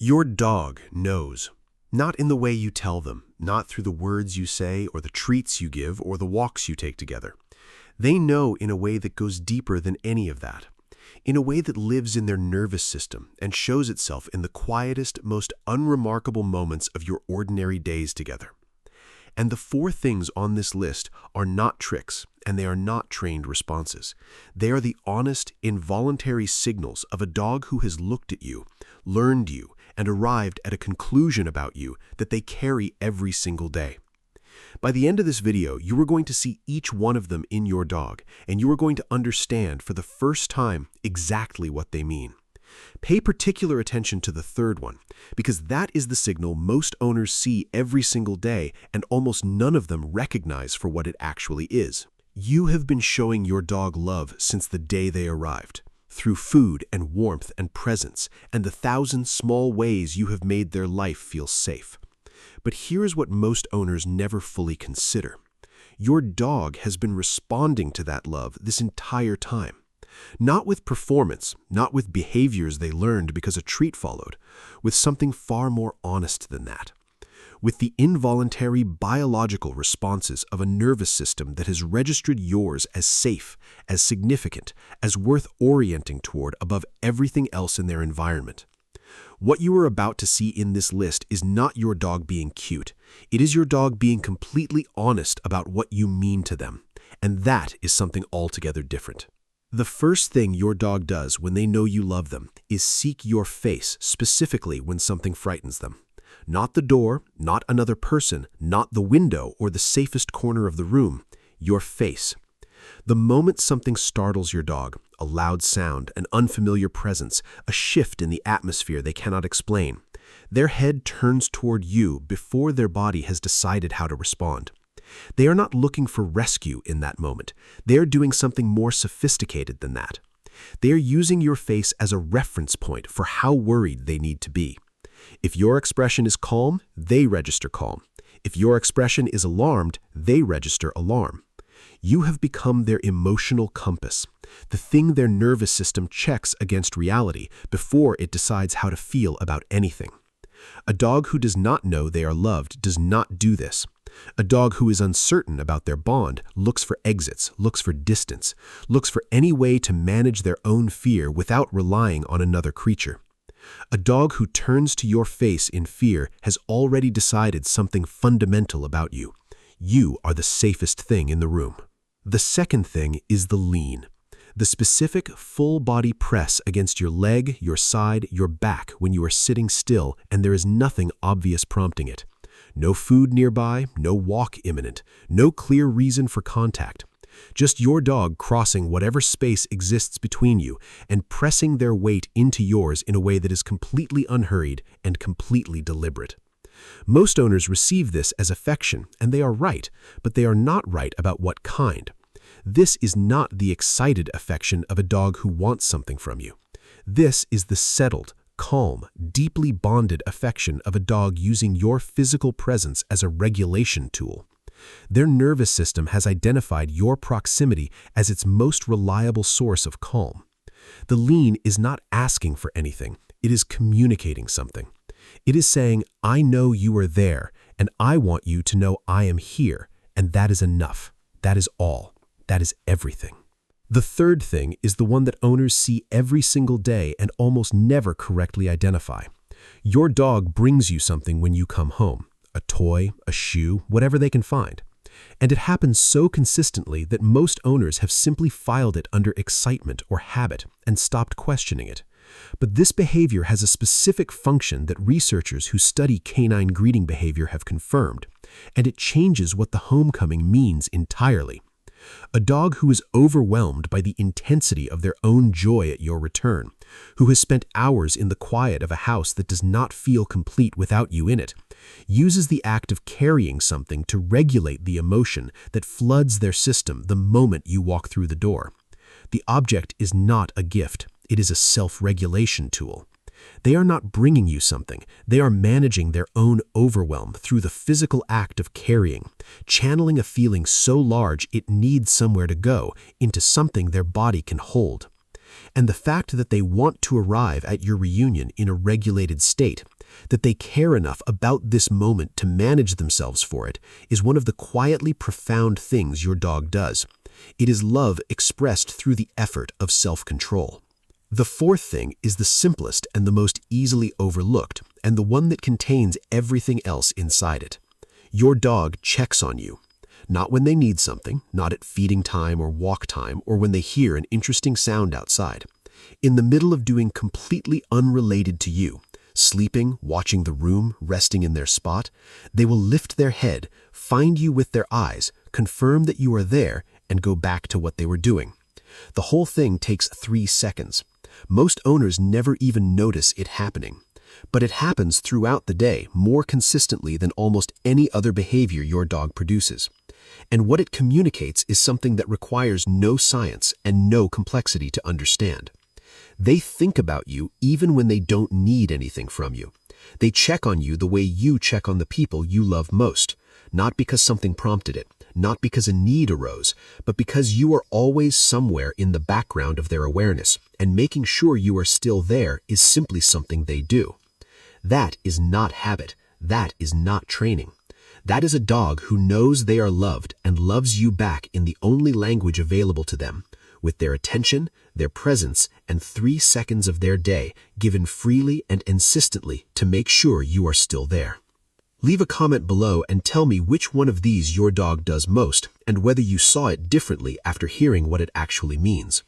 Your dog knows, not in the way you tell them, not through the words you say or the treats you give or the walks you take together. They know in a way that goes deeper than any of that, in a way that lives in their nervous system and shows itself in the quietest, most unremarkable moments of your ordinary days together. And the four things on this list are not tricks, and they are not trained responses. They are the honest, involuntary signals of a dog who has looked at you, learned you, and arrived at a conclusion about you that they carry every single day. By the end of this video, you are going to see each one of them in your dog, and you are going to understand for the first time exactly what they mean. Pay particular attention to the third one, because that is the signal most owners see every single day and almost none of them recognize for what it actually is. You have been showing your dog love since the day they arrived, through food and warmth and presence, and the thousand small ways you have made their life feel safe. But here's what most owners never fully consider. Your dog has been responding to that love this entire time. Not with performance, not with behaviors they learned because a treat followed, with something far more honest than that. With the involuntary biological responses of a nervous system that has registered yours as safe, as significant, as worth orienting toward above everything else in their environment. What you are about to see in this list is not your dog being cute. It is your dog being completely honest about what you mean to them. And that is something altogether different. The first thing your dog does when they know you love them is seek your face, specifically when something frightens them. Not the door, not another person, not the window or the safest corner of the room, your face. The moment something startles your dog, a loud sound, an unfamiliar presence, a shift in the atmosphere they cannot explain, their head turns toward you before their body has decided how to respond. They are not looking for rescue in that moment. They are doing something more sophisticated than that. They are using your face as a reference point for how worried they need to be. If your expression is calm, they register calm. If your expression is alarmed, they register alarm. You have become their emotional compass, the thing their nervous system checks against reality before it decides how to feel about anything. A dog who does not know they are loved does not do this. A dog who is uncertain about their bond looks for exits, looks for distance, looks for any way to manage their own fear without relying on another creature. A dog who turns to your face in fear has already decided something fundamental about you. You are the safest thing in the room. The second thing is the lean. The specific full-body press against your leg, your side, your back when you are sitting still and there is nothing obvious prompting it. No food nearby, no walk imminent, no clear reason for contact. Just your dog crossing whatever space exists between you and pressing their weight into yours in a way that is completely unhurried and completely deliberate. Most owners receive this as affection, and they are right, but they are not right about what kind. This is not the excited affection of a dog who wants something from you. This is the settled, calm, deeply bonded affection of a dog using your physical presence as a regulation tool. Their nervous system has identified your proximity as its most reliable source of calm. The lean is not asking for anything, it is communicating something. It is saying, I know you are there, and I want you to know I am here, and that is enough. That is all. That is everything. The third thing is the one that owners see every single day and almost never correctly identify. Your dog brings you something when you come home, a toy, a shoe, whatever they can find. And it happens so consistently that most owners have simply filed it under excitement or habit and stopped questioning it. But this behavior has a specific function that researchers who study canine greeting behavior have confirmed, and it changes what the homecoming means entirely. A dog who is overwhelmed by the intensity of their own joy at your return, who has spent hours in the quiet of a house that does not feel complete without you in it, uses the act of carrying something to regulate the emotion that floods their system the moment you walk through the door. The object is not a gift, it is a self-regulation tool. They are not bringing you something. They are managing their own overwhelm through the physical act of carrying, channeling a feeling so large it needs somewhere to go into something their body can hold. And the fact that they want to arrive at your reunion in a regulated state, that they care enough about this moment to manage themselves for it, is one of the quietly profound things your dog does. It is love expressed through the effort of self-control. The fourth thing is the simplest and the most easily overlooked, and the one that contains everything else inside it. Your dog checks on you. Not when they need something, not at feeding time or walk time, or when they hear an interesting sound outside. In the middle of doing completely unrelated to you, sleeping, watching the room, resting in their spot, they will lift their head, find you with their eyes, confirm that you are there, and go back to what they were doing. The whole thing takes 3 seconds. Most owners never even notice it happening. But it happens throughout the day more consistently than almost any other behavior your dog produces. And what it communicates is something that requires no science and no complexity to understand. They think about you even when they don't need anything from you. They check on you the way you check on the people you love most, not because something prompted it, not because a need arose, but because you are always somewhere in the background of their awareness, and making sure you are still there is simply something they do. That is not habit. That is not training. That is a dog who knows they are loved and loves you back in the only language available to them, with their attention, their presence, and 3 seconds of their day given freely and insistently to make sure you are still there. Leave a comment below and tell me which one of these your dog does most and whether you saw it differently after hearing what it actually means.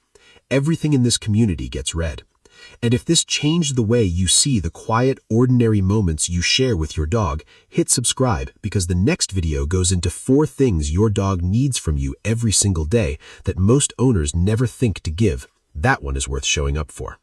Everything in this community gets read. And if this changed the way you see the quiet, ordinary moments you share with your dog, hit subscribe because the next video goes into 4 things your dog needs from you every single day that most owners never think to give. That one is worth showing up for.